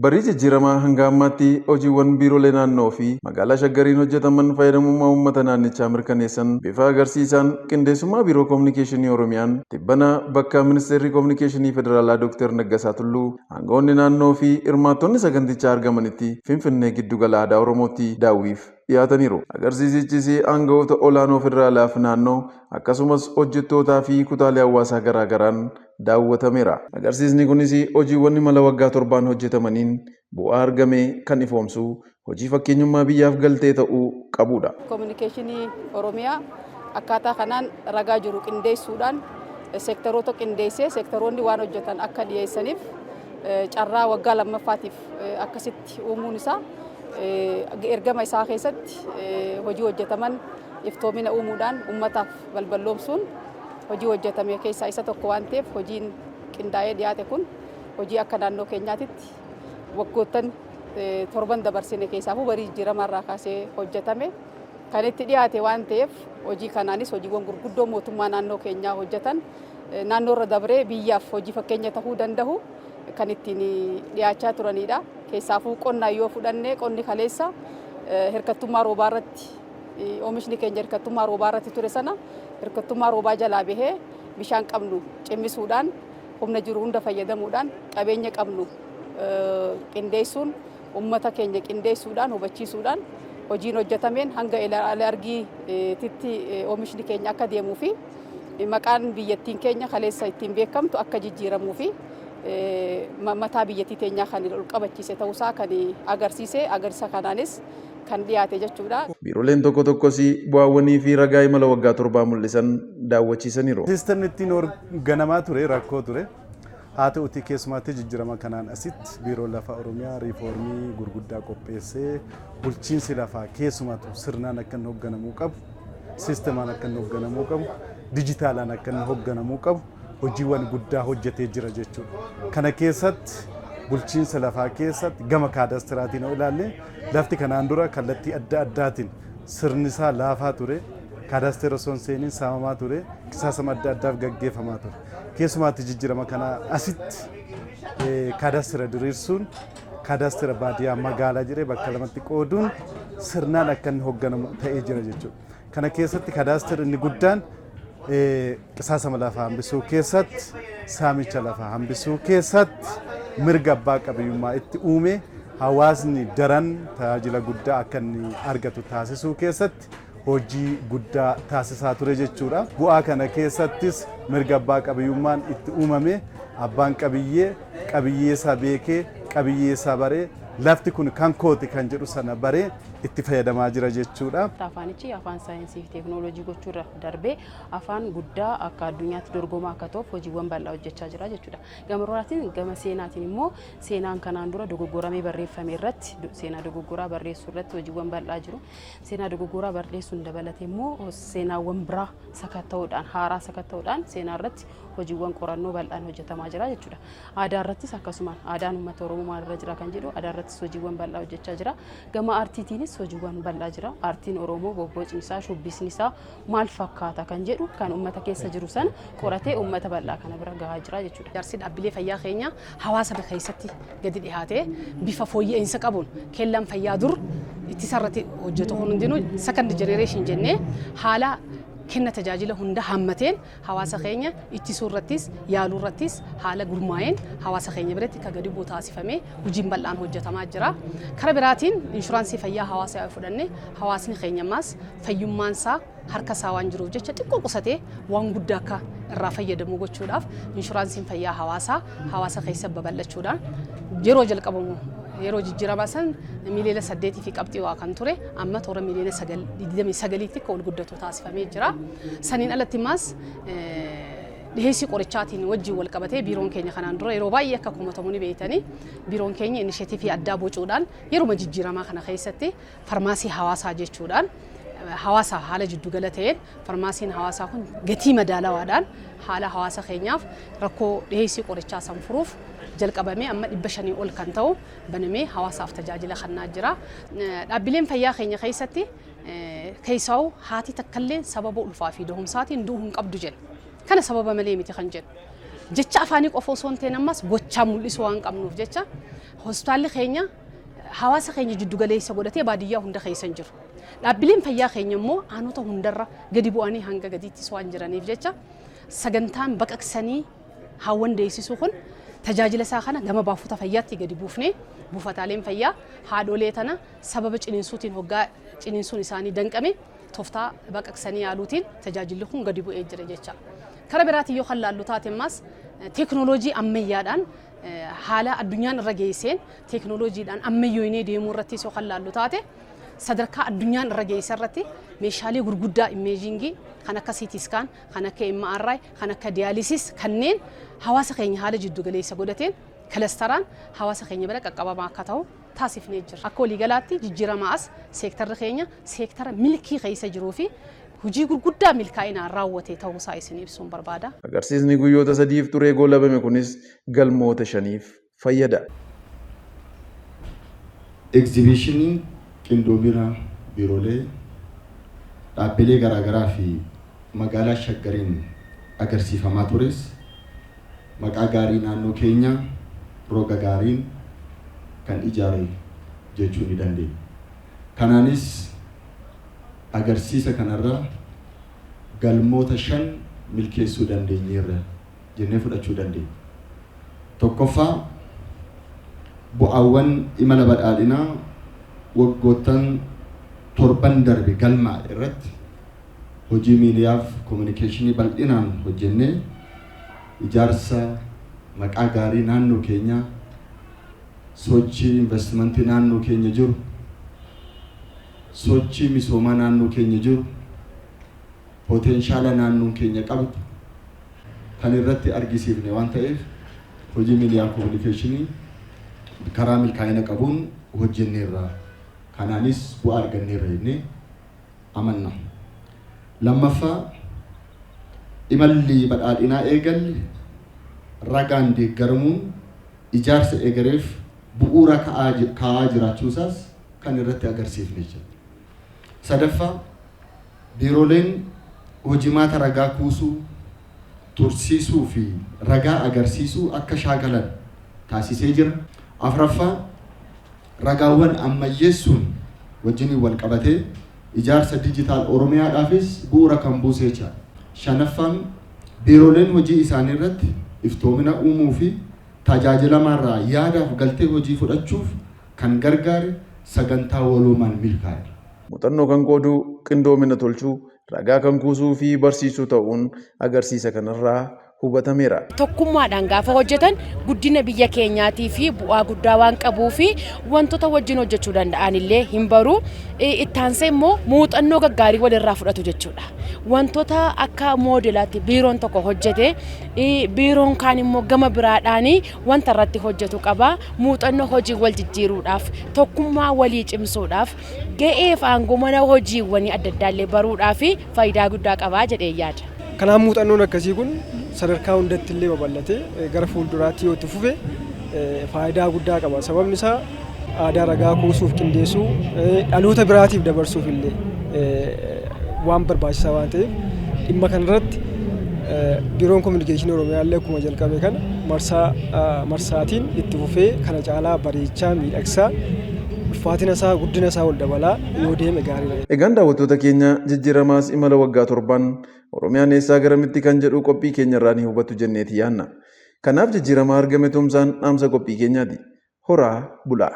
Barri jijjiiramaa hanga ammaatti hojiiwwan biiroolee naannoo fi magaalaa Shaggariin hojjetaman fayyadamummaa uummata naannichaa mirkaneessan bifa agarsiisan qindeessummaa biiroo koominikeeshinii Oromiyaan tibbana bakka ministeerri koominikeeshinii federaalaa Dr. Naggasaa Tulluu aangawoonni naannoo fi hirmaattonni sagantichaa argamanitti Finfinnee giddugala aadaa Oromootti daawwiif dhiyaataniiru. Agarsiisichis aangawoota olaanoo federaalaaf naannoo akkasumas hojjettootaa fi kutaalee hawaasaa garaagaraan daawwatameera. Agarsiisni kunis hojiiwwan mala waggaa 7 hojjetamaniin bu'aa argame kan ifoomsu hojii fakkeenyummaa biyyaaf galtee ta'uu qabudha. Koominikeeshinii Oromiyaa akkaataa kanaan ragaa jiru qindeessuudhaan seektaroota qindeessee seektaroonni waan hojjetan akka dhiyeessaniif carraa waggaa lammaffaatiif akkasitti uumuun isaa ergama isaa keessatti hojii hojjetaman iftoomina uumuudhaan uummataaf balballoomsuun hojii hojjetame keessaa isa tokko waan ta'eef hojiin qindaa'ee dhiyaate kun hojii akka naannoo keenyaatitti waggoottan 7 dabarsine keessaafuu barii jijjiiramarraa kaasee hojjetame kan itti dhiyaate waan ta'eef hojii kanaanis hojiiwwan gurguddoo mootummaa naannoo keenyaa hojjetan naannoorra dabree biyyaaf hojii fakkeenya ta'uu danda'u kan ittiin dhiyaachaa turanidha. Keessaafuu qonnaa yoo fudhanne qonni kaleessa hirkattummaa roobaa irratti oomishni keenya hirkattummaa roobaa irratti ture sana hirkattummaa roobaa jalaa bahee bishaan qabnu cimmisuudhaan humna jiru hunda fayyadamuudhaan qabeenya qabnu qindeessuun uummata keenya qindeessuudhaan hubachiisuudhaan hojiin hojjetameen hanga alargiitti oomishni keenya akka deemuu fi maqaan biyyattiin keenya kaleessa ittiin beekamtu akka jijjiiramuu fi mataa biyyattii teenyaa kan ol qabachiise ta'uusaa kan agarsiisa kanaanis kan dhiyaate jechuudha. Biirooleen tokko tokkos bu'aawwanii fi ragaa imala waggaa 7 mul'isan daawwachiisaniiru. Siistemni ittiin ganamaa ture rakkoo ture. Haa ta'uutii keessumaatti jijjiirama kanaan asitti biiroo lafa Oromiyaa riifoormii gurguddaa qopheessee bulchiinsi lafaa keessumaatu sirnaan akka inni hoogganamuu qabu, siistemaan akka inni hoogganamuu qabu, dijitaalaan akka inni hoogganamuu qabu hojiiwwan guddaa hojjetee jira jechuudha. Kana keessatti bulchiinsa lafaa keessatti gama kaadastiraatiin yoo ilaalle lafti kanaan dura kallattii adda addaatiin sirni isaa laafaa ture, kaadastira osoo hin seeniin saamamaa ture, qisaasama adda addaaf gaggeeffamaa ture. Keessumaatti jijjiirama kana asitti kaadastira diriirsuun kaadastira baadiyyaa magaalaa jedhee bakka lamatti qooduun sirnaan akka inni hoogganamu ta'ee jira jechuudha. Kana keessatti kaadastira inni guddaan qisaasama lafaa hambisuu keessatti, saamicha lafaa hambisuu keessatti mirga abbaa qabiyyummaa itti uume hawaasni daran tajaajila guddaa akka inni argatu taasisuu keessatti hojii guddaa taasisaa ture jechuudha. Bu'aa kana keessattis mirga abbaa qabiyyummaan itti uumame abbaan qabiyyee isaa beekee qabiyyee isaa baree lafti kun kan kooti kan jedhu sana baree itti fayyadamaa jira jechuudha. Afaanichi afaan saayinsii fi teekinooloojii gochuurra darbee afaan guddaa akka addunyaatti dorgomaa akka ta'uuf hojiiwwan bal'aa hojjechaa jira jechuudha. Gama biraatiin gama seenaatiin immoo seenaan kanaan dura dogoggoramee barreeffame irratti seenaa dogoggoraa barreessuu irratti hojiiwwan bal'aa jiru. Seenaa dogoggoraa barreessuun dabalatee immoo seenaawwan biraa sakatta'uudhaan haaraa sakatta'uudhaan seenaa irratti hojiiwwan qorannoo bal'aan hojjetamaa jira jechuudha. Aadaa irrattis akkasuma aadaan uummata Oromoo maalirra jira kan jedhu aadaa irrattis hojiiwwan bal'aa hojjechaa jira. Gama aartiitiinis hojiiwwan bal'aa jira. Aartiin Oromoo bobbocni isaa shubbisni isaa maal fakkaata kan jedhu kan uummata keessa jiru sana qoratee uummata bal'aa kana bira gahaa jira jechuudha. Jaarsi dhaabbilee fayyaa keenya hawaasa keessatti gadi dhiyaatee bifa fooyya'insa qabuun kellaan fayyaa dur ittisarratti hojjetu hundinuu second generation jennee haala kenna tajaajila hunda hammateen hawaasa keenya ittisuu irrattis yaaluu irrattis haala gurmaa'een hawaasa keenya biratti akka gadi bu'u taasifamee hojiin bal'aan hojjetamaa jira. Karaa biraatiin inshuraansii fayyaa hawaasaa fudhannee hawaasni keenya ammas fayyummaan isaa harka isaa waan jiruuf jecha xiqqoo qusatee waan guddaa akka irraa fayyadamu gochuudhaaf inshuraansiin fayyaa hawaasaa hawaasa keessa babal'achuudhaan yeroo jalqabamu yeroo jijjiiramaa san miliyoona 8 fi qabxii waa kan ture amma toora miliyoona 29tti akka ol guddatu taasifamee jira. Saniin alatti immas dhiheessii qorichaatiin wajjin wal qabatee biiroon keenya kanaan dura yeroo baay'ee akka kumatamuu ni beektanii biiroon keenya inisheetivii addaa bocuudhaan yeroo jijjiiramaa kana keessatti farmaasii hawaasaa jechuudhaan hawaasa haala jiddugala ta'een farmaasiin hawaasaa kun gatii madaalawaadhaan haala hawaasa keenyaaf rakkoo dhiheessii qorichaa san furuuf jalqabamee amma 500 ol kan ta'u banamee hawaasaaf tajaajila kennaa jira. Dhaabbileen fayyaa keenya keessatti keessaa haati takkallee sababa ulfaa fi dahumsaatiin du'uu hin qabdu jedha. Kana sababa malee miti kan jedhu. jecha afaanii qofa osoo hin ta'in ammas gochaa mul'isuu waan qabnuuf jecha hospitaalli keenya hawaasa keenya jiddu galeessa godhatee baadiyyaa hunda keessa hin jiru. Dhaabbileen fayyaa keenya immoo aanota hundarra gadi bu'anii hanga gadiittis waan jiraniif jecha sagantaan baqaqsanii hawwan deessisuu kun tajaajila isaa kana gama baafota fayyaatti gadi buufnee buufataaleen fayyaa haadholee tana sababa ciniinsuutiin hoggaa ciniinsuun isaanii danqame tooftaa baqaqsanii yaaluutiin tajaajilli kun gadi bu'ee jira jecha. Kara biraatiin yoo kan laallu taate ammas teekinooloojii ammayyaadhaan haala addunyaan irra geesseen teekinooloojiidhaan ammayyoonee deemuu irratti yoo kan laallu taate sadarkaa addunyaan irra geesse irratti meeshaalee gurguddaa imeejingii kan akka CT scan, kan akka MRI, kan akka dialysis kanneen hawaasa keenya haala jiddu galeessa godhateen kilastaraan hawaasa keenya bira qaqqabamaa akka ta'u taasifnee jira. Akka waliigalaatti jijjiirama as seektarri keenya seektara milkii keessa jiruu fi hojii gurguddaa milkaa'inaan raawwate ta'uu isaa isin ibsuun barbaada. Agarsiisni guyyoota 3 turee goolabame kunis galmoota 5 fayyada. Exhibitionii qindoomina biiroolee dhaabbilee garaagaraa fi magaalaa Shaggariin agarsiifamaa tures maqaa gaarii naannoo keenya roga gaariin kan ijaare jechuu ni dandeenya. Kanaanis agarsiisa kanarra galmoota 5 milkeessuu dandeenyeerra jennee fudhachuu dandeenya. Tokkoffaa bu'aawwan imala badhaadhinaa waggoottan 7 darbe galmaa irratti hojii miidiyaaf kominikeeshinii bal'inaan hojjennee ijaarsa maqaa gaarii naannoo keenya sochii investimentii naannoo keenya jiru sochii misoomaa naannoo keenya jiru potenshaala naannoon keenya qabdu kan irratti argisiifne waan ta'eef hojii miidiyaa kominikeeshinii karaa milkaa'ina qabuun hojjenneerra. Kanaanis bu'aa arganneerra jennee amanna. Lammaffaa imalli badhaadhinaa eegalle ragaan deeggaramuun ijaarsa eegareef bu'uura kaa'aa jiraachuusaas kan irratti agarsiifne jira. Sadaffaa biirooleen hojimaata ragaa kuusuu, tursiisuu fi ragaa agarsiisuu akka shaakalan taasisee jira. Afraffaa ragaawwan ammayyeessuun wajjin wal qabatee ijaarsa dijitaal Oromiyaadhaafis bu'uura kan buusee jira. Shanaffaan biirooleen hojii isaanii irratti iftoomina uumuu fi tajaajilamarraa yaadaaf galtee hojii fudhachuuf kan gargaare sagantaa waloomaan milkaa'e. Muuxannoo kan qooduu qindoomina tolchuu ragaa kan kuusuu fi barsiisuu ta'uun agarsiisa kanarraa hubatameera. Tokkummaadhaan gaafa hojjetan guddina biyya keenyaatii fi bu'aa guddaa waan qabuu fi wantoota wajjin hojjechuu danda'an illee hin baru. Ittaansee immoo muuxannoo gaggaarii walirraa fudhatu jechuudha. Wantoota akka moodelaatti biiroon tokko hojjete biiroon kaan immoo gama biraadhaan wanta irratti hojjetu qaba. Muuxannoo hojii wal jijjiiruudhaaf tokkummaa walii cimsuudhaaf ga'ee fi aangoo mana hojiiwwanii adda addaa illee baruudhaaf faayidaa guddaa qaba jedhee yaada. Kanaaf muuxannoon akkasii kun sadarkaa hundatti illee babal'atee gara fuulduraatti yoo itti fufe faayidaa guddaa qaba. Sababni isaa aadaa ragaa kuusuuf qindeessuu dhaloota biraatiif dabarsuuf illee waan barbaachisaa waan ta'eef dhimma kanarratti biiroon kominikeeshinii Oromiyaa illee akkuma jalqabe kana marsaatiin itti fufee kana caalaa bareechaa miidhagsaa ulfaatina isaa guddina isaa ol dabalaa yoo deeme gaariidha. Egaan daawwattoota keenya jijjiiramaas imala waggaa 7 Oromiyaan eessaa garamitti kan jedhu qophii keenya irraa ni hubatu jenneeti yaanna. Kanaaf jijjiiramaa argame tumsaan dhaamsa qophii keenyaati. Horaa bulaa.